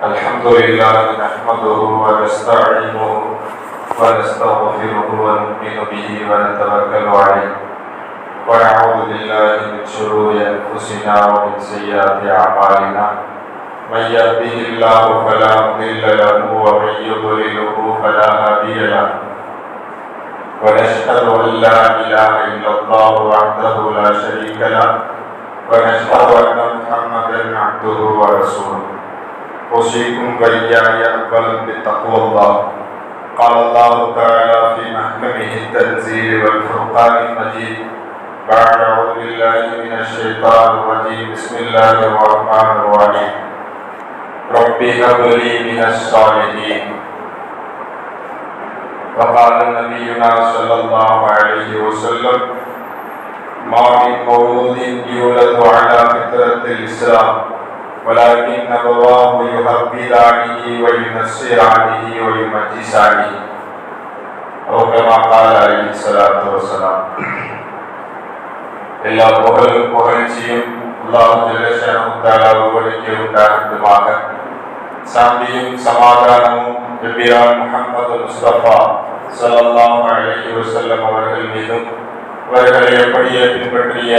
الحمد لله نحمده ونستعينه ونستغفره ونؤمن به ونتوكل عليه ونعوذ بالله من شرور أنفسنا ومن سيئات أعمالنا من يهده الله فلا مضل له ومن يضلله فلا هادي له ونشهد أن لا إله إلا الله وحده لا شريك له ونشهد أن محمدا عبده ورسوله أوصيكم وإياي أولا بتقوى الله قال الله تعالى في محكمه التنزيل والفرقان المجيد بعد أعوذ بالله من الشيطان الرجيم بسم الله الرحمن الرحيم رب هب لي من الصالحين وقال نبينا صلى الله عليه وسلم ما من مولود يولد على فطرة الإسلام ولكن أبواه يهودانه وينصرانه ويمجسانه أو كما قال عليه الصلاة والسلام. எல்லா புகழ்ச்சியும் அல்லாஹ் ஜல்லஷானஹு தஆலா ஒருவனுக்கே உண்டாகட்டுமாக. சாந்தியும் சமாதானமும் நபியார் முஹம்மது முஸ்தபா ஸல்லல்லாஹு அலைஹி வஸல்லம் அவர்கள் மீதும் அவர்களை எப்படியே பின்பற்றிய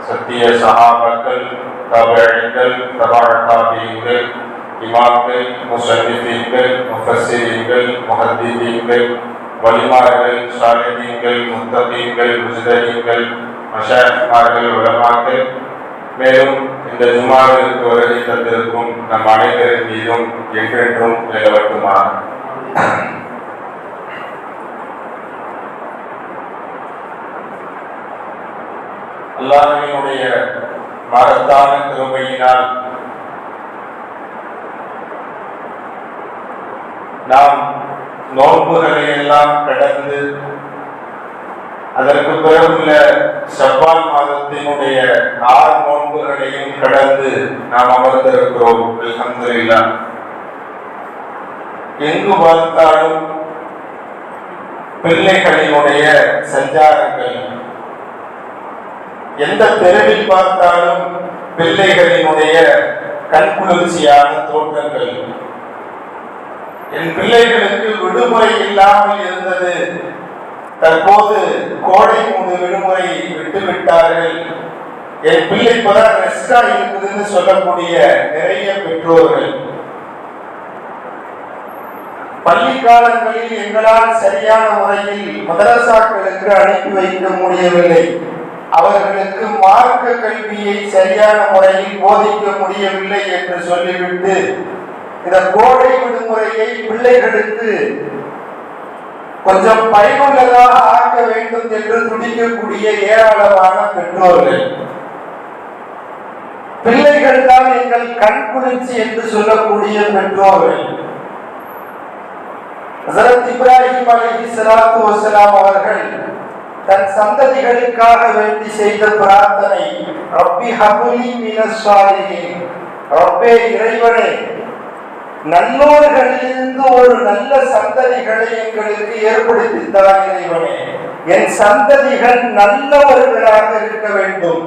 சத்திய சஹாபாக்கள், தாபிஈன்கள், தபஅ-தாபிஈன்கள், இமாம்கள், முஸன்னிஃபீன்கள், முஃபஸ்ஸிரீன்கள், முஹத்திதீன்கள், வலிமார்கள், ஸாலிஹீன்கள், முத்தகீன்கள், முஜ்தஹீன்கள், மஷாயிக்மார்கள், உலமாக்கள், மேலும் இந்த ஜும்ஆவிற்கு வருகை தந்திருக்கும் நம் அனைவரின் மீதும் என்றென்றும் நிலவட்டுமாக. அல்லாஹ்வினுடைய மகத்தான கிருபையினால் நாம் நோன்புகளை எல்லாம் கடந்து அதற்கு பிறகுள்ள ஷவ்வால் மாதத்தினுடைய 6 நோன்புகளையும் கடந்து நாம் அமர்ந்திருக்கிறோம். அல்ஹம்துலில்லாஹ். எங்கு பார்த்தாலும் பிள்ளைகளினுடைய சஞ்சாரங்கள், எந்த தெருவில் பார்த்தாலும் பிள்ளைகளினுடைய கண்குளிர்ச்சியான தோற்றங்கள். என் பிள்ளைகளுக்கு விடுமுறை இல்லாமல் இருந்தது, தற்போது கோடை விடுமுறை விட்டுவிட்டார்கள், என் பிள்ளை இப்பதான் ரெஸ்டா இருக்குதுன்னு சொல்லக்கூடிய நிறைய பெற்றோர்கள். பள்ளி காலங்களில் எங்களால் சரியான முறையில் மதரசாக்களுக்கு அனுப்பி வைக்க முடியவில்லை, அவர்களுக்கு மார்க்க கல்வியை சரியான முறையில் போதிக்க முடியவில்லை என்று சொல்லிவிட்டு இந்த கோடை விடுமுறையை பிள்ளைகளுக்கு கொஞ்சம் பயனுள்ளதாக ஆக்க வேண்டும் என்று துடிக்கக்கூடிய ஏராளமான பெற்றோர்கள். பிள்ளைகள் தான் எங்கள் கண் குளிர்ச்சி என்று சொல்லக்கூடிய பெற்றோர்கள். ஹஜ்ரத் இப்ராஹிம் அலைஹிஸ்ஸலாத்து வஸ்ஸலாம் அவர்கள் தன் சந்ததிகளுக்காக வேண்டி செய்த பிரார்த்தனை ரப்பி ஹப்லி மினஸ் ஸாலிஹீன். ரப்பே இறைவனே, நல்லோர்களிலிருந்து ஒரு நல்ல சந்ததிகளை எங்களுக்கு ஏற்படுத்தி தர இறைவனே. என் சந்ததிகள் நல்லவர்களாக இருக்க வேண்டும்,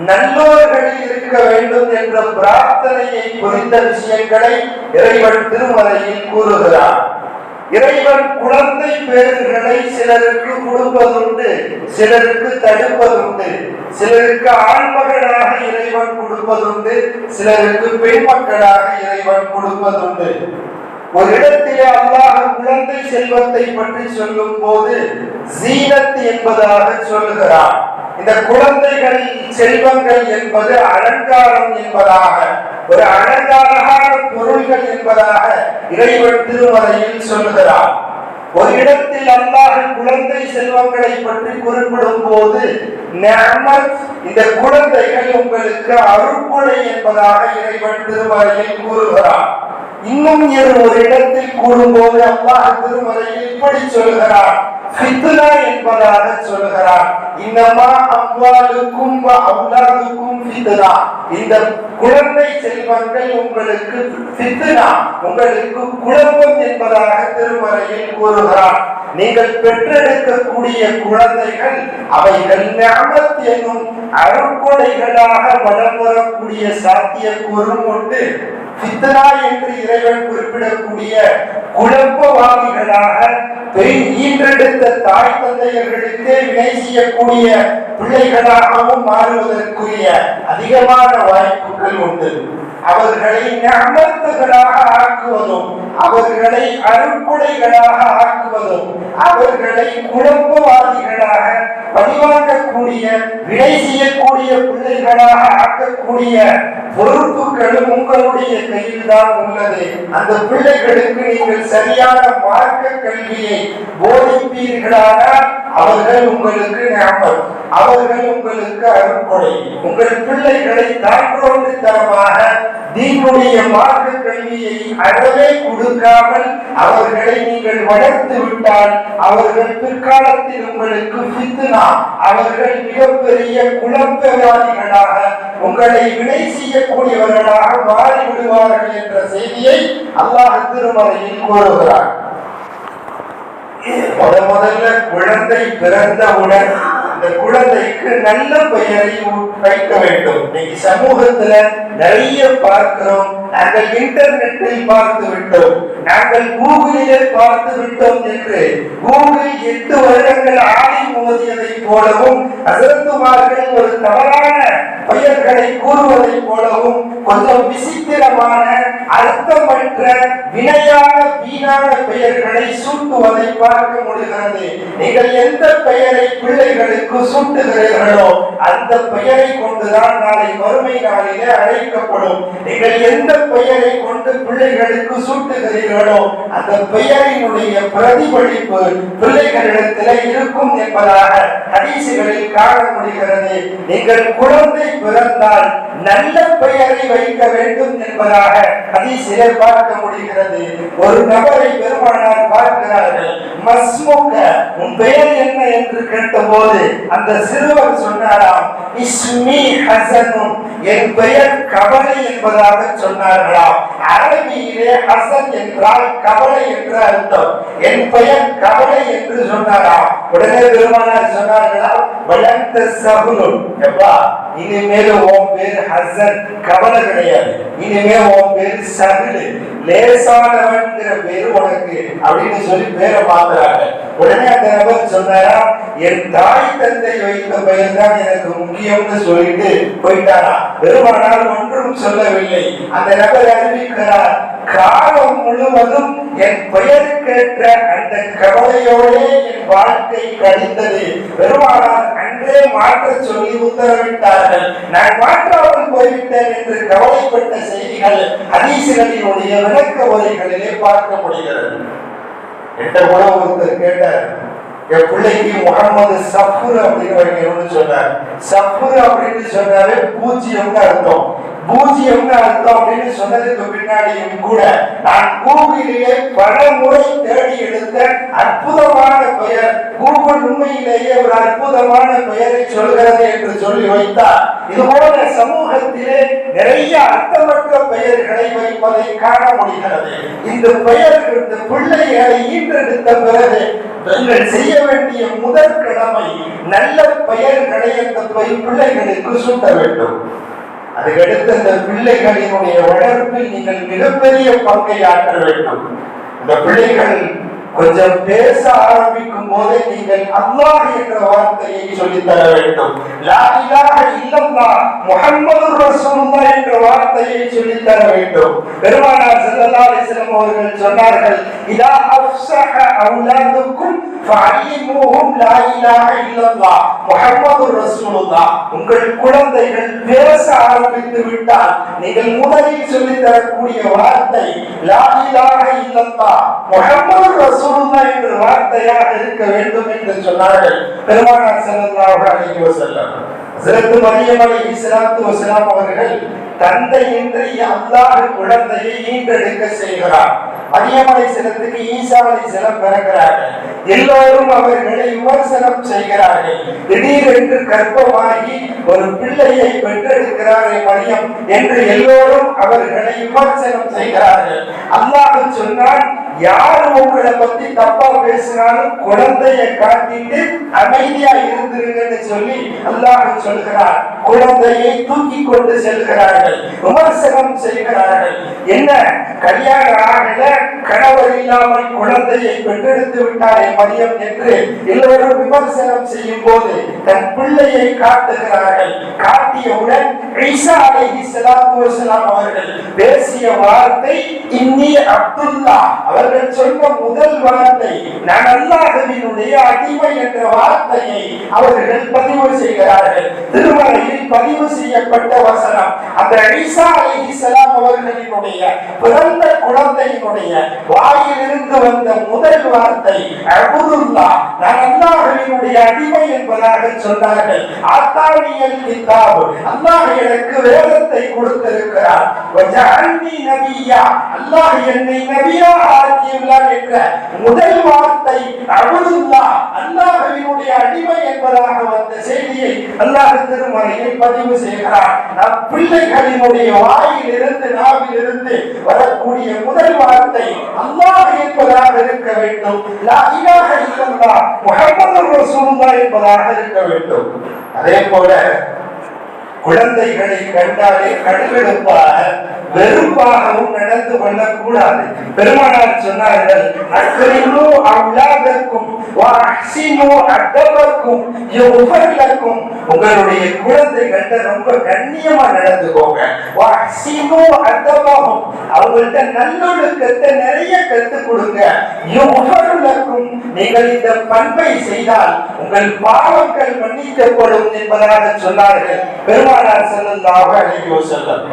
நல்லோர்களில் இருக்க வேண்டும் என்ற பிரார்த்தனையை குறித்த விஷயங்களை இறைவன் திருமறையில் கூறுகிறார். இறைவன் குழந்தை பேறுகளை சிலருக்கு கொடுப்பதுண்டு, சிலருக்கு தடுப்பதுண்டு. சிலருக்கு ஆண்மகனாக இறைவன் கொடுப்பதுண்டு, சிலருக்கு பெண் மக்களாக இறைவன் கொடுப்பதுண்டு. ஒரு இடத்திலே அல்லாஹ் குழந்தை செல்வத்தை பற்றி சொல்லும் போது ஜீனத் என்பதாக சொல்லுகிறார். இந்த குழந்தைகள் செல்வங்கள் என்பது அலங்காரம் என்பதாக, ஒரு அலங்காரமான பொருள்கள் என்பதாக இறைவன் திருமறையில் சொல்லுகிறார். ஒரு இடத்தில் அல்லாஹ் குழந்தை செல்வங்களை பற்றி குறிப்பிடும் போது நிஅமத், இந்த குழந்தைகள் உங்களுக்கு அருள்கொடை என்பதாக இறைவன் திருமறையில் கூறுகிறார். இன்னும் ஒரு இடத்தில் கூறும்போது அல்லாஹ் திருமறையில் இப்படி சொல்கிறார், ஃபித்னா என்பதாக சொல்கிறார். இன்னமா அம்வாலுக்கும் வ அவுலாதுக்கும் ஃபித்னா. இந்த குழந்தை செல்வங்கள் உங்களுக்கு ஃபித்னா, உங்களுக்கு குழப்பம் என்பதாக திருமறையில் கூறுகிறார். நீங்கள் பெற்றெடுக்கக்கூடிய குழந்தைகள் அவைகள் நிஅமத் என்னும் அருட்கொடைகளாக வளம் வரக்கூடிய சாத்தியக்கூறும் உண்டு. ஃபித்னா என்று இறைவன் குறிப்பிடக்கூடிய குழப்பவாதிகளாக ஈன்றெடுத்த தாய் தந்தையர்களுக்கே வினை செய்யக்கூடிய பிள்ளைகளாகவும் மாறுவதற்குரிய அதிகமான வாய்ப்புகள் உண்டு. அவர்களை நிஅமத்துகளாக ஆக்குவதும் அவர்களை அருட்கொடைகளாக ஆக்குவதும் அவர்களை குழப்பவாதிகளாக பழிவாங்கக்கூடிய வினை செய்யக்கூடிய பிள்ளைகளாக ஆக்கக்கூடிய பொறுப்புகளும் உங்களுடைய கையில் தான் உள்ளது. அந்த பிள்ளைகளுக்கு நீங்கள் சரியான மார்க்க கல்வியை போதிப்பீர்களானால் அவர்கள் உங்களுக்கு நிஅமத், அவர்கள் உங்களுக்கு அருட்கொடை. உங்கள் பிள்ளைகளை தாழ்ந்தோண்டுத்தனமாக தீனுடைய மார்க்க கல்வியை அறவே கொடுக்காமல் அவர்களை நீங்கள் வளர்த்து விட்டால் அவர்கள் பிற்காலத்தில் உங்களுக்கு ஃபித்னா, அவர்கள் மிகப்பெரிய குழப்பவாதிகளாக உங்களை வினை செய்யக்கூடியவர்களாக மாறிவிடுவார்கள் என்ற செய்தியை அல்லாஹ் திருமறையில் கூறுகிறார். முதல்ல குழந்தை பிறந்தவுடன் அந்த குழந்தைக்கு நல்ல பெயரை வைக்க வேண்டும். இன்னைக்கு சமூகத்துல நிறைய பார்க்கிறோம். நாங்கள் இன்டர்நெட்டில் பார்த்து விட்டோம், நாங்கள் கூகுளிலே பார்த்து விட்டோம் என்று கூகுள் 8 வருடங்கள் ஆடி மோதியதை போலவும் ஹஸரத்துமார்கள் ஒரு தவறான பெயர்களை கூறுவதை போலவும் கொஞ்சம் விசித்திரமான அர்த்தமற்ற வினையான வீணான பெயர்களை சூட்டுவதை பார்க்க முடிகிறது. நீங்கள் எந்த பெயரை பிள்ளைகளுக்கு சூட்டுகிறீர்களோ அந்த பெயரை கொண்டுதான் நாளை மறுமை நாளிலே அழைக்கப்படும். நீங்கள் எந்த பெயரை கொண்டு பிள்ளைகளுக்கு சூட்டுகிறீர்களோ அந்த பெயரினுடைய பிரதிபலிப்பு பிள்ளைகளிடத்தில் இருக்கும் என்பதாக ஹதீசுகளில் காண முடிகிறது. நீங்கள் குழந்தை பிறந்தால் நல்ல பெயரை வைக்க வேண்டும் என்பதாக ஹதீஸிலே பார்க்க முடிகிறது. ஒரு நபரை பெருமானார் பார்க்கிறார்கள். மஸ்முக, உன் பெயர் என்ன என்று கேட்டபோது அந்த சிறுவர் சொன்னாராம், இஸ்மி ஹஸனுன், என் பெயர் கவலை என்பதாக சொன்னார்களாம். அரபியிலே ஹஸன் என்றால் கவலை என்று அர்த்தம். என் பெயர் கவலை என்று சொன்னாராம். உடனே பெருமானார் சொன்னார்களா, வலந்த சஹுலுன், எப்பா இனிமேல் உன் பேர் ஹஸன் கவலை கிடையாது, இனிமேல் உன் பேர் சஹுல் லேசானவன்கிற பேரு உனக்கு அப்படின்னு சொல்லி பேரை மாத்துறாங்க. உடனே அந்த நபர் சொன்னாரா, என் தாய் தந்தை வைத்த பெயர் தான் எனக்கு முக்கியம்னு சொல்லிட்டு போயிட்டாரா. பெருமானால் ஒன்றும் சொல்லவில்லை. அந்த நபர் அறிவிக்கிறார், காலம் முழுவதும் என் பெயர் கேட்ட அந்த கவலையோடே என் வாழ்க்கை கழிந்தது. பெருமானார் அன்றே மாற்ற சொல்லி உத்தரவிட்டார்கள். நான் மாற்றாமல் போய்விட்டேன் என்று கவலைப்பட்ட செய்திகள் ஹதீசுகளினுடைய விளக்க உரைகளிலே பார்க்க முடிகிறது. என்ற கூட ஒருத்தர் கேட்டார், என் பிள்ளைக்கு முகமது சஃபுர் அப்படின்னு வைக்கணும்னு சொன்னார். சஃபுர் அப்படின்னு சொன்னாலே பூஜ்ஜியம்னு அர்த்தம். பூஜ்ஜியம்னு அர்த்தம் அப்படின்னு சொன்னதுக்கு பின்னாடியும் கூட நான் கூகுளிலே பல முறை தேடி எடுத்த அற்புதமான பெயர், கூகுள் உண்மையிலேயே ஒரு அற்புதமான பெயரை சொல்கிறது என்று சொல்லி வைத்தார். இதுபோல சமூகத்திலே நிறைய அர்த்தமற்ற பெயர்களை வைப்பதை காண முடிகிறது. இந்த பெயர்கள் இந்த பிள்ளைகளை ஈன்றெடுத்த பிறகு நீங்கள் செய்ய வேண்டிய முதற் கடமை நல்ல பெயர்களை அந்த பிள்ளைகளுக்கு சூட்ட வேண்டும். அதுக்கடுத்து அந்த பிள்ளைகளினுடைய வளர்ப்பில் நீங்கள் மிகப்பெரிய பங்கை ஆற்ற வேண்டும். இந்த பிள்ளைகள் கொஞ்சம் பேச ஆரம்பிக்கும் போதே நீங்கள் அல்லாஹ் என்ற வார்த்தையை சொல்லித் தர வேண்டும். லா இலாஹ இல்லல்லாஹ் முஹம்மதுர் ரசூலுல்லாஹ் என்ற வார்த்தையை சொல்லித் தர வேண்டும். பெருமானார் ஸல்லல்லாஹு அலைஹி வஸல்லம் அவர்கள் சொன்னார்கள், இதா அஃஸஹ அவுலாதுக்கும் ஃபஅல்லிமுஹும் லா இலாஹ இல்லல்லாஹ் முஹம்மதுர் ரசூலுல்லாஹ். உங்கள் குழந்தைகள் பேச ஆரம்பித்து விட்டால் நீங்கள் முதலில் சொல்லித் தரக்கூடிய வார்த்தை லா இலாஹ இல்லல்லாஹ் முஹம்மதுர் ரசூலுல்லாஹ் என்ற வார்த்தையாக இருக்க வேண்டும் என்று சொன்னார்கள் பெருமானார் ஸல்லல்லாஹு அலைஹி வஸல்லம். ஹஜ்ரத் மரியம் அலைஹிஸ்ஸலாத்து வஸலாம் அவர்கள் தந்தையின்றி அல்லாஹ் குழந்தையை ஈன்றெடுக்க செய்கிறார். மரியம் அலைஹிஸ்ஸலாத்துக்கு ஈசா அலைஹிஸ்ஸலாம் பிறக்கிறார்கள். எல்லோரும் அவர்களை விமர்சனம் செய்கிறார்கள். திடீரென்று கர்ப்பமாகி ஒரு பிள்ளையை பெற்றெடுக்கிறார் மரியம் என்று எல்லோரும் அவர்களை விமர்சனம் செய்கிறார்கள். அல்லாஹ் சொன்னான், யாரு உங்களை பத்தி தப்பா பேசினாலும் குழந்தைய காட்டிட்டு அமைதியா இருந்துருங்கன்னு சொல்லி அல்லாஹ் சொல்கிறார். குழந்தையை தூக்கி கொண்டு செல்கிறார்கள், விமர்சனம் செய்கிறார்கள். என்ன கல்யாணம் ஆகல, கணவர் இல்லாமல் குழந்தையை பெற்றெடுத்து விட்டாரே மரியம் என்று எல்லோரும் விமர்சனம் செய்யும் போது தன் பிள்ளையை காட்டுகிறார்கள். காட்டியவுடன் ஈசா அலைஹிஸ்ஸலாத்து வஸலாம் அவர்கள் பேசிய வார்த்தை இன்னி அப்துல்லா. அவர்கள் சொன்ன முதல் வார்த்தை நான் அல்லாஹ்வினுடைய அடிமை என்ற வார்த்தையை அவர்கள் பதிவு செய்கிறார்கள். திருமறையில் பதிவு செய்யப்பட்ட வசனம். அந்த ஈசா அலைஹிஸ்ஸலாம் அவர்களினுடைய பிறந்த குழந்தையினுடைய வாயிலிருந்து வந்த முதல் வார்த்தை அப்துல்லா, நான் அல்லாஹ்வினுடைய அடிமை என்பதாக சொன்னார்கள். ஆத்தானியல் கிதாப், அல்லாஹ் எனக்கு வேதத்தை கொடுத்திருக்கிறார். வஜஅல்னி நபியா, அல்லாஹ் என்னை நபியாக ஆக்கியுள்ளார் என்ற முதல் வார்த்தை அப்துல்லா, அல்லாஹ்வினுடைய அடிமை என்பதாக வந்த செய்தியை அல்லாஹ் திருமறையில் பதிவு செய்கிறார். நம் பிள்ளைகளினுடைய வாயிலிருந்து நாவிலிருந்து வரக்கூடிய முதல் வார்த்தை அல்லாஹ் என்பதாக இருக்க வேண்டும். லா இலாஹ இல்லல்லாஹ் முஹம்மதுர் ரசூலுல்லாஹ் என்பதாக இருக்க வேண்டும். அதே போல குழந்தைகளை கண்டாலே கடுகடுப்பாக வெறுப்பாகவும் நடந்து கொள்ளக்கூடாது. பெருமானார் சொன்னார்கள், அக்ரிமு அவ்லாதக்கும் வஅஹ்சினு அதபக்கும் யுஃபர் லக்கும். உங்களுடைய குழந்தைகள்ட்ட ரொம்ப கண்ணியமா நடந்துக்கோங்க. வஅஹ்சினு அதபஹும், அவங்கள்ட்ட நல்லொழுக்கத்தை நிறைய கற்றுக் கொடுங்க. யுஃபர் லக்கும், நீங்கள் இந்த பண்பை செய்தால் உங்கள் பாவங்கள் மன்னிக்கப்படும் என்பதாக சொன்னார்கள் பெருமானார் ஸல்லல்லாஹு அலைஹி வஸல்லம்.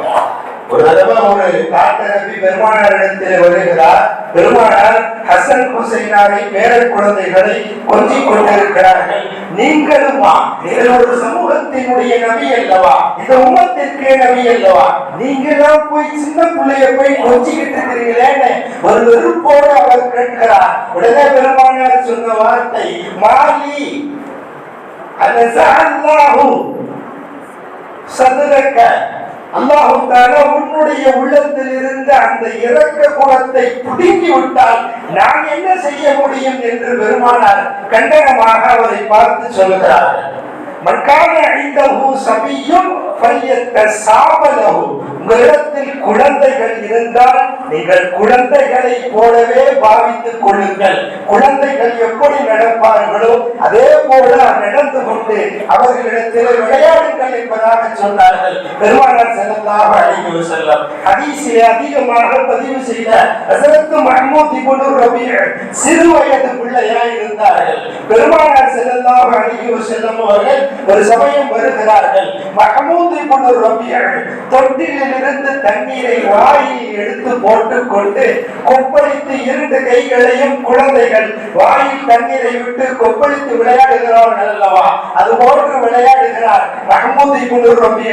ஒரு தடவை ஒரு காட்டரபி பெருமானாரிடத்தில் வருகிறார். பெருமானார் ஹசன் ஹுசைனாரை பேர குழந்தைகளை கொஞ்சிக் கொண்டிருக்கிறார்கள். நீங்களுமா, நீங்கள் ஒரு சமூகத்தினுடைய நபி அல்லவா, இந்த உம்மத்திற்கே நபி அல்லவா, நீங்களாம் போய் சின்ன பிள்ளைய போய் கொஞ்சிக்கிட்டு இருக்கிறீங்களேன்னு ஒரு வெறுப்போடு அவர் கேட்கிறார். உடனே பெருமானார் சொன்ன வார்த்தை மாலி அல்லாஹு சதுரக்க, அல்லாஹ் தஆலா உன்னுடைய உள்ளத்தில் இருந்த அந்த இரக்க குணத்தை புடுங்கி விட்டால் நான் என்ன செய்ய முடியும் என்று பெருமானார் கண்டனமாக அவரை பார்த்து சொல்கிறார்கள். மக்கான ஐந்தஹு சபியும் ஃபல்யத்தஸாபலஹு, உங்களிடத்தில் குழந்தைகள் இருந்தால் நீங்கள் குழந்தைகளை போலவே பாவித்துக் கொள்ளுங்கள். குழந்தைகள் எப்படி நடப்பார்களோ அதே போல நடந்து கொண்டு அவர்களிடத்தில் விளையாடுங்கள் என்பதாக சொன்னார்கள் பெருமானார் ஸல்லல்லாஹு அலைஹி வஸல்லம். ஹதீஸிலே அதிகமாக பதிவு செய்த ஹஸரத் மஹ்மூத் இப்னு ரபீ சிறு வயது பிள்ளையாய் இருந்தார்கள். பெருமானார் ஸல்லல்லாஹு அலைஹி வஸல்லம் அவர்கள் ஒரு சமயம் வருகிறார்கள். மஹ்மூத் இப்னு ரபீ தொட்டிலில் இருந்து தண்ணீரை வாயில் எடுத்து போட்டுக் கொண்டு கொப்பளித்து இரண்டு கைகளையும் குழந்தைகள் வாயில் தண்ணீரை விட்டு கொப்பளித்து விளையாடுகிறார்கள் அல்லவா, அது போன்று விளையாடுகிறார் மஹ்மூத் இப்னு ரபீ.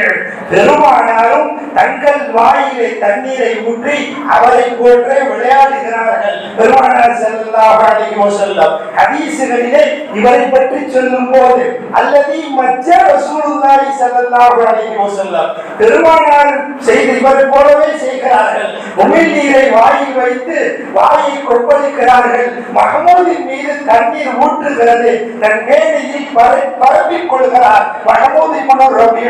பெருமானாரும் தங்கள் வாயிலே தண்ணீரை ஊற்றி அவரை போன்றே விளையாடுகிறார்கள் பெருமானார் ஸல்லல்லாஹு அலைஹி வஸல்லம். ஹதீஸுகளிலே இவரை பற்றி சொல்லும் போது அல்லதி மஜ்ஜ ரசூலுல்லாஹி ஸல்லல்லாஹு அலைஹி வஸல்லம், பெருமானார் செய்து இவரை போலவே செய்கிறார்கள். உமிழ் நீரை வாயில் வைத்து வாயை கொப்பளிக்கிறார்கள். மஹ்மூதின் மீது தண்ணீர் ஊற்றுகிறது, தன் மேடையில் பரப்பிக் கொள்கிறார் மஹ்மூத் இப்னு ரபீ.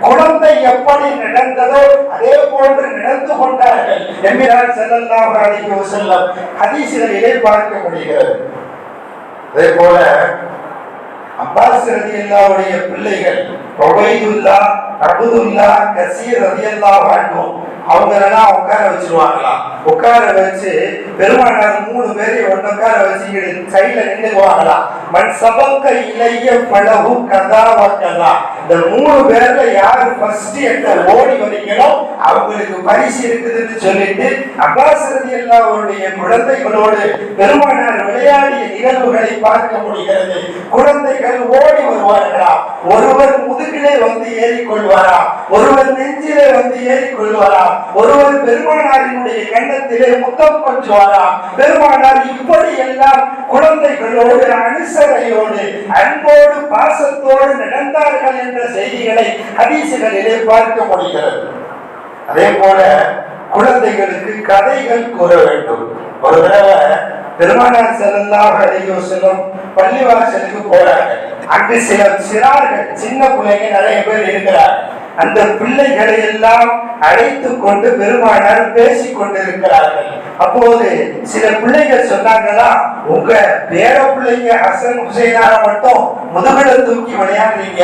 குழந்தை எப்படி நடந்ததோ அதே போன்று நடந்து கொண்டார்கள் என்கிறார் ஸல்லல்லாஹு அலைஹி வஸல்லம். ஹதீஸிலே பார்க்க முடிகிறது. அதே போல அப்பாஸ் ரலியல்லாஹுடைய பிள்ளைகள் உபைதுல்லா, அப்துல்லா, கசீர் ரலியல்லாஹு அன்ஹு அவங்களெல்லாம் உட்கார வச்சிருவாங்களாம். உட்கார வச்சு பெருமானார் 3 பேரை உட்கார வச்சு சைடுல நின்றுவாங்களாம். மன் சபக்க இலைய பலஹு கதா வக்கதா, இந்த 3 பேர்ல யாரு ஃபர்ஸ்ட் எட்ட ஓடி வரீங்களோ அவங்களுக்கு பரிசு இருக்குதுன்னு சொல்லிட்டு அப்பாஸ் ரலியல்லாஹுடைய குழந்தைகளோடு பெருமானார் விளையாடிய நிகழ்வுகளை பார்க்க முடிகிறது. குழந்தைகள் ஓடி வருவார்களாம். ஒருவர் முதுகிலே வந்து ஏறிக்கொள்வாரா, ஒருவர் நெஞ்சிலே வந்து ஏறிக்கொள்வாரா, ஒருவர் பெருமானாரினுடைய கன்னத்திலே முத்தம் கொஞ்சுவாரா. பெருமானார் இப்படி எல்லாம் குழந்தைகளோடு அனுசரையோடு அன்போடு பாசத்தோடு நடந்தார்கள் என்ற செய்திகளை ஹதீஸுகளிலே பார்க்க முடிகிறது. அதே போல குழந்தைகளுக்கு கதைகள் கூற வேண்டும். ஒரு தடவை பெருமானார் ஸல்லல்லாஹு அலைஹி வஸல்லம் பள்ளிவாசலுக்கு போறாங்க. அங்கு சில சிறார்கள், சின்ன பிள்ளைங்க நிறைய பேர் இருக்கிறார். அந்த பிள்ளைகளை எல்லாம் அழைத்து கொண்டு பெருமானார் பேசிக் கொண்டிருக்கிறார்கள். அப்போது சில பிள்ளைகள் சொன்னாங்களா, உங்க பேர பிள்ளைங்க ஹசன் ஹுசைனார மட்டும் முதுகுல தூக்கி விளையாடுறீங்க,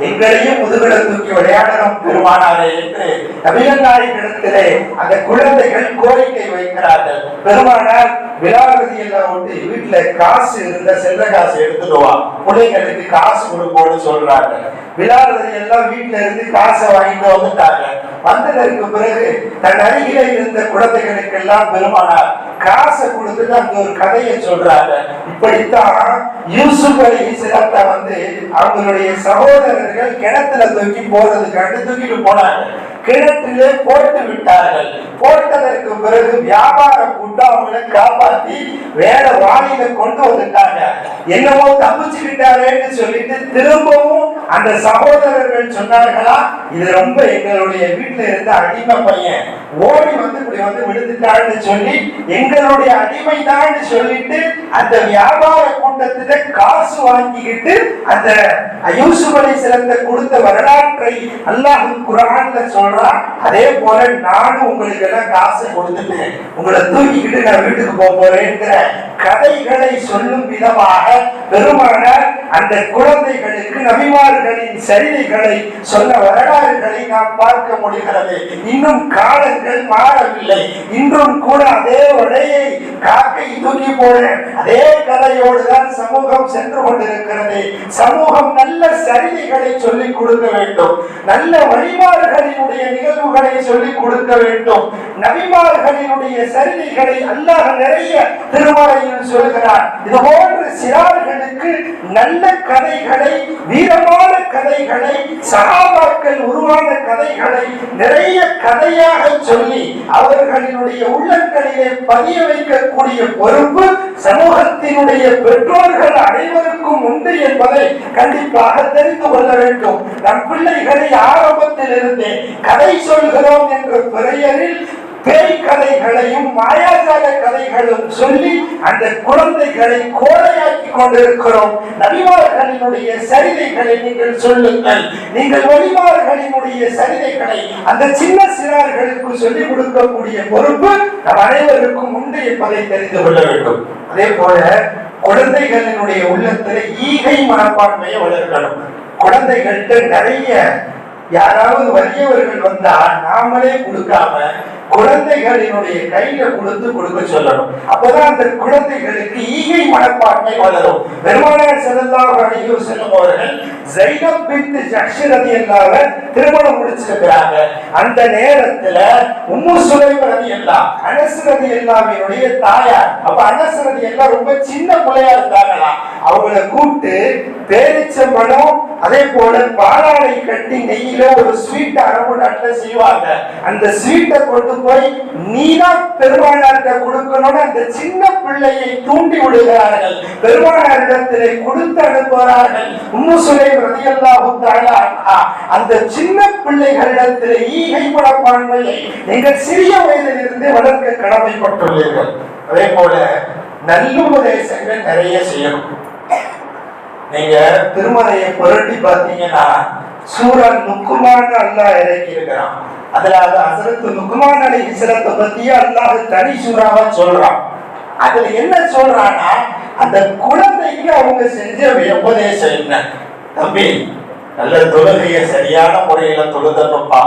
எங்களையும் முதுகுல தூக்கி விளையாடணும் பெருமானாரே என்று நபிகள் நாயகத்திலே அந்த குழந்தைகள் கோரிக்கை வைக்கிறார்கள். பெருமானார் விழாவதி எல்லாம் விட்டு வீட்டுல காசு இருந்த செல்ல காசு எடுத்துடுவா, பிள்ளைங்களுக்கு காசு கொடுப்போன்னு சொல்றாங்க. விழாவதி எல்லாம் வீட்டுல இருந்து காசை வாங்கிட்டு வந்துட்டாங்க. வந்ததற்கு பிறகு தன் அருகில இருந்த குழந்தைகளுக்கு எல்லாம் பெருமானார் காசை கொடுத்துட்டு அங்க ஒரு கதையை சொல்றாங்க. இப்படித்தான் யூசுப் அலைஹிஸ்ஸலாத்தை அவங்களுடைய சகோதரர்கள் கிணத்துல தூக்கி போறதுக்காக தூக்கிட்டு போனாங்க. கிணற்றிலே போட்டு விட்டார்கள். போட்டதற்கு பிறகு வியாபார கூட்டம் அவங்களை காப்பாத்தி வேற வாளியில கொண்டு வந்துட்டாங்க. என்னமோ தப்பிச்சுக்கிட்டாரேன்னு சொல்லிட்டு திரும்பவும் அந்த சகோதரர்கள் சொன்னார்களா, இது ரொம்ப எங்களுடைய வீட்டுல இருந்த அடிமை பையன் ஓடி இப்படி விழுந்துட்டான்னு சொல்லி எங்களுடைய அடிமைதான் சொல்லிட்டு அந்த வியாபார கூட்டத்துல காசு வாங்கிக்கிட்டு அந்த யூசுப் அலைஹிஸ்ஸலாத்தை கொடுத்த வரலாற்றை அல்லாஹ் குர்ஆன்ல சொல்றான். அதே போல நானும் உங்களுக்கு எல்லாம் காசு கொடுத்துட்டு உங்களை தூக்கிக்கிட்டு நான் வீட்டுக்கு போறேங்கிற கதைகளை சொல்லும் விதமாக பெருமானார் அந்த குழந்தைகளுக்கு நபிமார்களின் சரிதைகளை சொன்ன வரலாறுகளை நாம் பார்க்க முடிகிறது. இன்னும் காலங்கள் மாறவில்லை. இன்றும் கூட அதே உடையை காக்கை தூக்கி போன அதே கதையோடு தான் சமூகம் சென்று கொண்டிருக்கிறது. சமூகம் நல்ல சரிதைகளை சொல்லிக் கொடுக்க வேண்டும், நல்ல வழிமார்களினுடைய நிகழ்வுகளை சொல்லிக் கொடுக்க வேண்டும். நபிமார்களினுடைய சரிதைகளை அல்லாஹ் நிறைய திருமறையில் சொல்கிறார். இது போன்ற சிறார்களுக்கு நல்ல கதைகளை, வீரமான கதைகளை, சஹாபாக்கள் உருவான கதைகளை நிறைய கதையாக சொல்லி அவர்களினுடைய உள்ளங்களிலே பதிய வைக்கக்கூடிய பொறுப்பு சமூகத்தினுடைய பெற்றோர்கள் அனைவருக்கும் உண்டு என்பதை கண்டிப்பாக தெரிந்து கொள்ள வேண்டும். நம் பிள்ளைகளை ஆரம்பத்தில் இருந்தே கதை சொல்கிறோம் என்ற பெயரில் பேய் கதைகளையும் மாயாஜால கதைகளும் சொல்லி அந்த குழந்தைகளை கோடையாக்கி கொண்டிருக்கிறோம். நபிமார்களினுடைய சரிதைகளை நீங்கள் சொல்லுங்கள். நீங்கள் வழிமார்களினுடைய சரிதைகளை அந்த சின்ன சிறார்களுக்கு சொல்லிக் கொடுக்கக்கூடிய பொறுப்பு நம் அனைவருக்கும் உண்டு என்பதை தெரிந்து கொள்ள வேண்டும். அதே போல குழந்தைகளினுடைய உள்ளத்தில் ஈகை மனப்பான்மையை வளர்க்கணும். குழந்தைகள்கிட்ட நிறைய யாராவது வலியவர்கள் வந்தா நாமளே கொடுக்காம குழந்தைகளினுடைய கையில கொடுக்க சொல்லணும். அப்பதான் அந்த குழந்தைகளுக்கு ஈகை மனப்பான்மை வளரும். பெருமானார் ஸல்லல்லாஹு அலைஹி வஸல்லம் அவர்கள் ஸைனப் பின்த் ஜஹ்ஷ் ரலியல்லாஹு அன்ஹா திருமணம் முடிச்சிருக்காங்க. அந்த நேரத்துல உம்மு சுலைம் ரலியல்லாஹு அனஸ் ரலியல்லாஹுவினுடைய தாயார். அப்ப அனஸ் ரலியல்லாஹு ரொம்ப சின்ன பிள்ளையா இருந்தாங்களா. அவங்களை கூப்பிட்டு பேரிச்சம்பழம் அதே போல பாலாடை கட்டி நெய்யில ஒரு ஸ்வீட் அரபு நாட்டுல செய்வாங்க. அந்த ஸ்வீட்டை கொண்டு போய் நீதான் பெருமானார்கிட்ட கொடுக்கணும்னு அந்த சின்ன பிள்ளையை தூண்டி விடுகிறார்கள். பெருமானாரிடத்திலே கொடுத்து அனுப்புகிறார்கள். உம்மு சுலைம் ரலியல்லாஹு தஆலா அன்ஹா அந்த சின்ன பிள்ளைகளிடத்திலே ஈகை மனப்பான்மையை நீங்கள் சிறிய வயதில் இருந்து வளர்க்க கடமைப்பட்டுள்ளீர்கள். அதே போல நல்லுபதேசங்கள் நிறைய செய்யணும். நீங்க திருமறையை புரட்டி பார்த்தீங்கன்னா சூரா லுக்மான் அல்லாஹ் இறக்கி இருக்கிறான். அதுல ஹஸரத் லுக்மான் அலைஹிஸ்ஸலாத்தை பத்தி அல்லாஹ் தனி சூறாவா சொல்றான். அதுல என்ன சொல்றான்னா, அந்த குழந்தைக்கு அவங்க செஞ்ச உபதேசம் என்ன, தம்பி நல்ல தொழுகையை சரியான முறையில தொழுதணும்பா,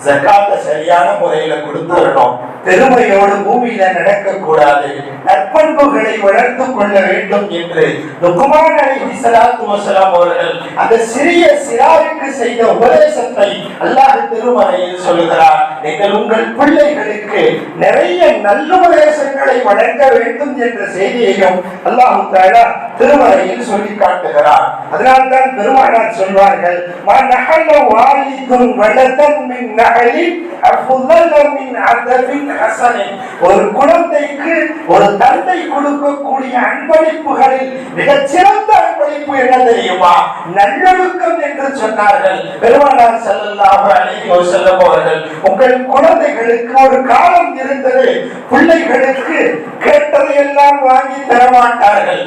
ஜகாத்தை சரியான முறையில கொடுத்துடணும், பெருமையோடு பூமியில நடக்க கூடாது, நற்பண்புகளை வளர்த்து கொள்ள வேண்டும் என்று லுக்மான் அலைஹிஸ்ஸலாத்து வஸலாம் அவர்கள் அந்த சிறிய சிறாருக்கு செய்த உபதேசத்தை அல்லாஹ் திருமறையில் சொல்கிறார். நீங்கள் உங்கள் பிள்ளைகளுக்கு நிறைய நல்லுபதேசங்களை வழங்க வேண்டும் என்ற செய்தியையும் அல்லாஹ் தஆலா திருமறையில் சொல்லி காட்டுகிறார். அதனால்தான் பெருமானார் சொல்வார்கள், மா நஹல வாலிதுன் வலதன் மின் நஹலி அஃதல் மின் அதபின் ஹஸனின். ஒரு குழந்தைக்கு ஒரு தந்தை கொடுக்கக்கூடிய அன்பளிப்புகளில் மிகச்சிறந்த அன்பளிப்பு என்ன தெரியுமா? நல்லொழுக்கம் என்று சொன்னார்கள் பெருமானார் ஸல்லல்லாஹு அலைஹி வஸல்லம் அவர்கள். உங்கள் குழந்தைகளுக்கு ஒரு காலம் இருந்தது, பிள்ளைகளுக்கு கேட்டதையெல்லாம் வாங்கி தரமாட்டார்கள்.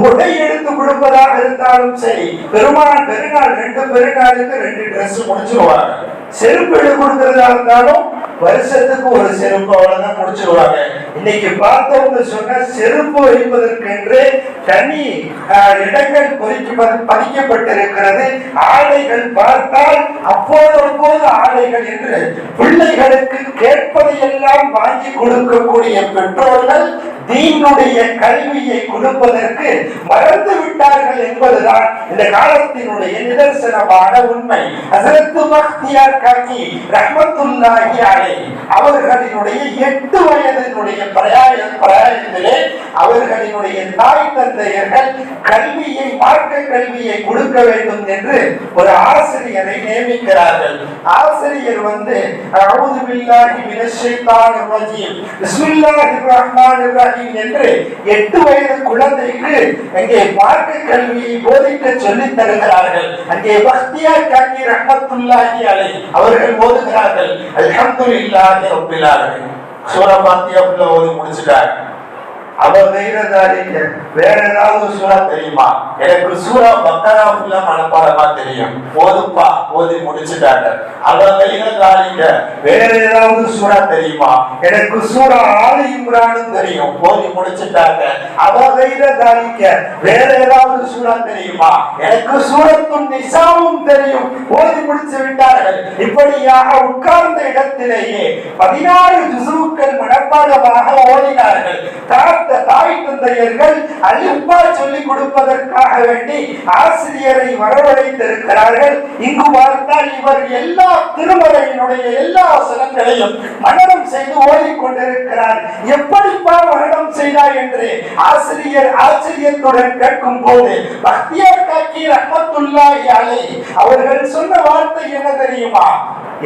உடை எடுத்து கொடுப்பதாக இருந்தாலும் சரி, பெருநாள் 2 பெருநாளுக்கு 2 டிரெஸ் முடிச்சிருவாங்க. செருப்பு எடுத்து கொடுக்கறதா இருந்தாலும் வருஷத்துக்கு ஒரு செருப்பு அவ்வளவுதான் முடிச்சிருவாங்க. இன்னைக்கு பார்த்தவங்க சொன்ன செருப்பு வைப்பதற்கென்று தனி இடங்கள் பதிக்கப்பட்டிருக்கிறது. ஆடைகள் பார்த்தால் அப்போது ஆடைகள் என்று பிள்ளைகளுக்கு கேட்பதையெல்லாம் வாங்கி கொடுக்கக்கூடிய பெற்றோர்கள் தீனுடைய கல்வியை கொடுப்பதற்கு மறந்து விட்டார்கள் என்பதுதான் இந்த காலத்தினுடைய நிதர்சனமான உண்மை. ஹஜ்ரத் பக்தியார் காக்கி ரஹ்மத்துல்லாஹி அலைஹி அவர்களினுடைய 8 வயதினுடைய பிரயாணத்திலே அவர்களினுடைய தாய் தந்தையர்கள் கல்வியை, மார்க்க கல்வியை கொடுக்க வேண்டும் என்று ஒரு ஆசிரியரை நியமிக்கிறார்கள். ஆசிரியர் அஊது பில்லாஹி மினஷ் ஷைத்தானிர் ரஜீம் பிஸ்மில்லாஹிர் ரஹ்மானிர் ரஹீம் என்று 8 வயது குழந்தைக்கு அங்கே மார்க்க கல்வியை போதிக்க சொல்லித் தருகிறார்கள். அங்கே பக்தியார் காக்கி ரஹ்மத்துல்லாஹி அலைஹி அவர்கள் ஓதுகிறார்கள், அல்ஹம்துலில்லாஹி ரப்பில் ஆலமீன். சூரா ஃபாத்திஹா ஓதி முடிச்சிட்டாங்க. வேற ஏதாவது சூரா தெரியுமா? எனக்கு சூரா பக்கரா ஃபுல்லா மனப்பாடமா தெரியும், ஓதுப்பா, ஓதி முடிச்சுட்டாங்க. வேற ஏதாவது சூரா தெரியுமா? எனக்கு சூரா ஆலி இம்ரானும் தெரியும், ஓதி முடிச்சுட்டாங்க. வேற ஏதாவது சூரா தெரியுமா? எனக்கு சூரத்துன் நிசாவும் தெரியும், ஓதி முடிச்சு விட்டார்கள். இப்படியாக உட்கார்ந்த இடத்திலேயே 16 ஜுஸுக்கள் மனப்பாடமாக ஓதினார்கள். தாய் தந்தையர்கள் அலிஃபா சொல்லிக் கொடுப்பதற்காக வேண்டி ஆசிரியரை வரவழைத்திருக்கிறார்கள். இங்கு பார்த்தால் இவர் எல்லா திருமறையினுடைய எல்லா வசனங்களையும் மனனம் செய்து ஓதிக்கொண்டிருக்கிறார். எப்படிப்பா மனனம் செய்தார் என்று ஆசிரியர் ஆச்சரியத்துடன் கேட்கும் போது பக்தியார் காக்கி ரஹ்மத்துல்லாஹி அலைஹி அவர்கள் சொன்ன வார்த்தை என்ன தெரியுமா?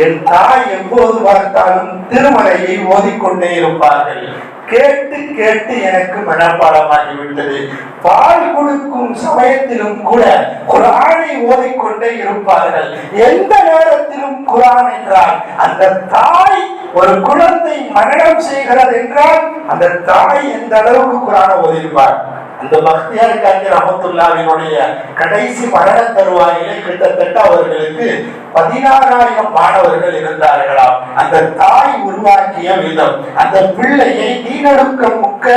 என் தாய் எப்போது பார்த்தாலும் திருமறையை ஓதிக்கொண்டே இருப்பார்கள். கேட்டு கேட்டு எனக்கு மனப்பாடமாகிவிட்டது. பால் கொடுக்கும் சமயத்திலும் கூட குர்ஆனை ஓதிக்கொண்டே இருப்பார்கள். எந்த நேரத்திலும் குர்ஆன் என்றால் அந்த தாய், ஒரு குழந்தை மரணம் செய்கிறது என்றால் அந்த தாய் எந்த அளவுக்கு குர்ஆனை ஓதிருப்பார். அந்த பக்தியார் காக்கி ரஹ்மத்துல்லாஹினுடைய கடைசி மரண தருவாயிலே கிட்டத்தட்ட அவர்களுக்கு 16,000 மாணவர்கள் இருந்தார்களாம். அந்த தாய் உருவாக்கிய விதம், அந்த பிள்ளையை தீனொழுக்க முக்க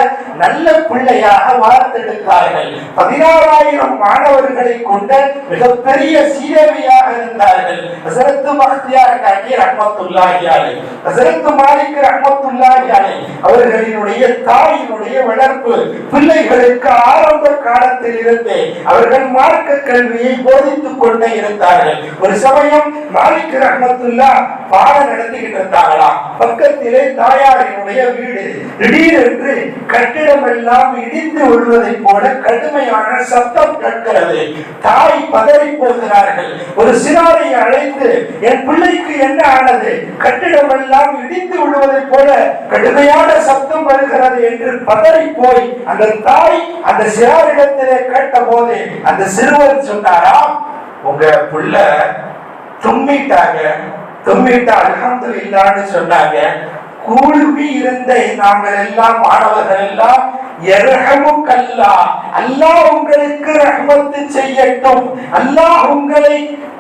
நல்ல பிள்ளையாக வார்த்தெடுத்தார்கள். 16,000 மாணவர்களை கொண்ட மிகப்பெரிய சீரவியாக இருந்தார்கள் ஹஜ்ரத் பக்தியார் காக்கி ரஹ்மத்துல்லாஹி அலைஹி. ஹஜ்ரத் மாலிக் ரஹ்மத்துல்லாஹி அலைஹி அவர்களினுடைய தாயினுடைய வளர்ப்பு பிள்ளைகளுக்கு ஆரம்ப காலத்தில் இருந்து அவர்கள் மார்க்க கல்வியை போதித்துக் கொண்டே இருந்தார்கள். ஒரு சமயம் மாலிக் ரஹ்மத்துல்லாஹ் பாடம் நடத்திக்கிட்டு இருந்தாங்களாம். பக்கத்திலே தாயாரினுடைய வீடு. திடீரென்று கட்டிடம் எல்லாம் இடிந்து விழுவதை போல கடுமையான சத்தம் கேட்கிறது. தாய் பதறி போகிறார்கள். ஒரு சிறாரை அழைத்து, என் பிள்ளைக்கு என்ன ஆனது? கட்டிடம் எல்லாம் இடிந்து விழுவதை போல கடுமையான சத்தம் வருகிறது என்று பதறி போய் அந்த தாய் அந்த சிறாரிடத்திலே கேட்ட போது அந்த சிறுவர் சொன்னாரா, உங்க பிள்ளை தும்மிட்டா அல்ஹம்துலில்லாஹ்னு சொன்னாங்க. கூழுவி இருந்த நாங்கள் எல்லாம் மாணவர்கள் எல்லாம் யர்ஹமுக்கல்லாஹ், அல்லாஹ் உங்களுக்கு ரஹ்மத் செய்யட்டும், அல்லாஹ் உங்களை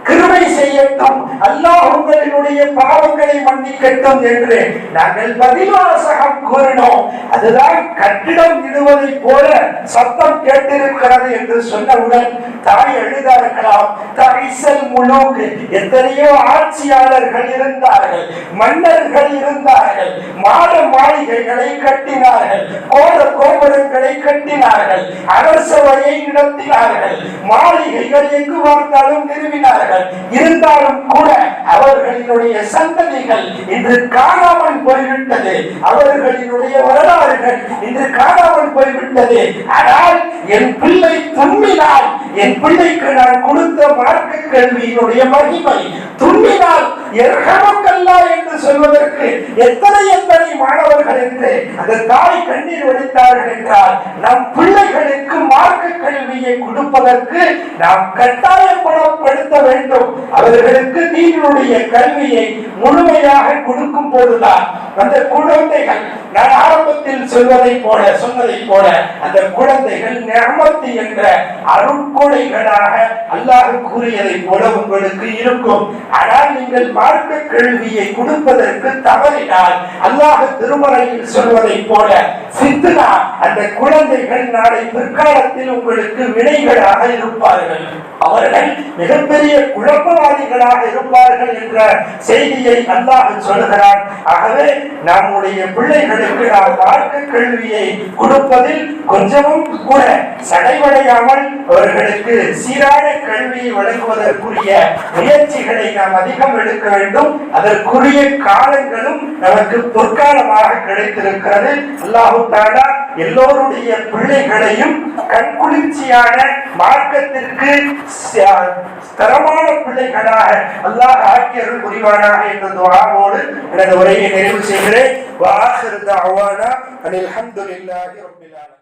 கிருபை செய்யட்டும், அல்லாஹ் உங்களுடைய பாவங்களை மன்னிக்கட்டும் என்று நாங்கள் பதிவாசகம் கூறினோம். அதுதான் கட்டிடம் இடுவதை போல சத்தம் கேட்டிருக்கிறது என்று சொன்னவுடன் தாய் எழுதார்களாம், தாய்சல் முலூக், எத்தனையோ ஆட்சியாளர்கள் இருந்தார்கள், மன்னர்கள் இருந்தார்கள், மாட மாளிகைகளை கட்டினார்கள், கோட கோபுரங்களை கட்டினார்கள், அரசவையை நடத்தினார்கள், மாளிகைகள் எங்கு பார்த்தாலும் நிறுவினார்கள். இருந்தாலும் கூட அவர்களினுடைய சந்ததிகள் இன்று காணாமல் போய்விட்டது. அவர்களினுடைய வரலாறுகள் இன்று காணாமல் போய்விட்டது. ஆனால் என் பிள்ளை தும்மினால், என் பிள்ளைக்கு நான் கொடுத்த மார்க்க கல்வியினுடைய மகிமை, தும்மினால் யர்ஹமுக்கல்லாஹ் என்று என்று சொல்வதற்கு எத்தனை மாணவர்கள் என்று அந்த தாய் கண்ணீர் வடித்தார்கள் என்றால், நம் பிள்ளைகளுக்கு மார்க்க கல்வியை கொடுப்பதற்கு நாம் கட்டாயப்படுத்த வேண்டும். அவர்களுக்கு தீனுடைய கல்வியை முழுமையாக கொடுக்கும் போதுதான் அந்த குழந்தைகள், நான் ஆரம்பத்தில் சொன்னதை போல அந்த குழந்தைகள் நிஅமத் என்ற அருட்கொடைகளாக அல்லாஹ் கூறியதை போல உங்களுக்கு இருக்கும். ஆனால் நீங்கள் மார்க்க கல்வியை கொடுப்பதற்கு தவறினால் அல்லாஹ் திருமறையில் சொல்வதை போல ஃபித்னா, அந்த குழந்தைகள் நாளை பிற்காலத்தில் உங்களுக்கு வினைகளாக இருப்பார்கள், அவர்கள் மிகப்பெரிய குழப்பவாதிகளாக இருப்பார்கள் என்ற செய்தியை அல்லாஹ் சொல்கிறான். ஆகவே நம்முடைய பிள்ளைகளுக்கு நாம் மார்க்க கல்வியை கொடுப்பதில் கொஞ்சமும் கூட சடைவடையாமல் அவர்களுக்கு சீரான கல்வியை வழங்குவதற்குரிய முயற்சிகளை நாம் அதிகம் எடுக்க வேண்டும். அதற்குரிய காலங்களும் நமக்கு பொற்காலமாக கிடைத்திருக்கிறது. அல்லாஹ் தஆலா எல்லோருடைய பிள்ளைகளையும் கண்குளிர்ச்சியான மார்க்கத்திற்கு தரமான பிள்ளைகளாக அல்லாஹ் ஆக்கியருள் புரிவானாக என்ற துஆவோடு எனது உரையை நிறைவு செய்கிறேன். வஆகிரு தஅவானா அனில் ஹம்துலில்லாஹி ரப்பில் ஆலமீன்.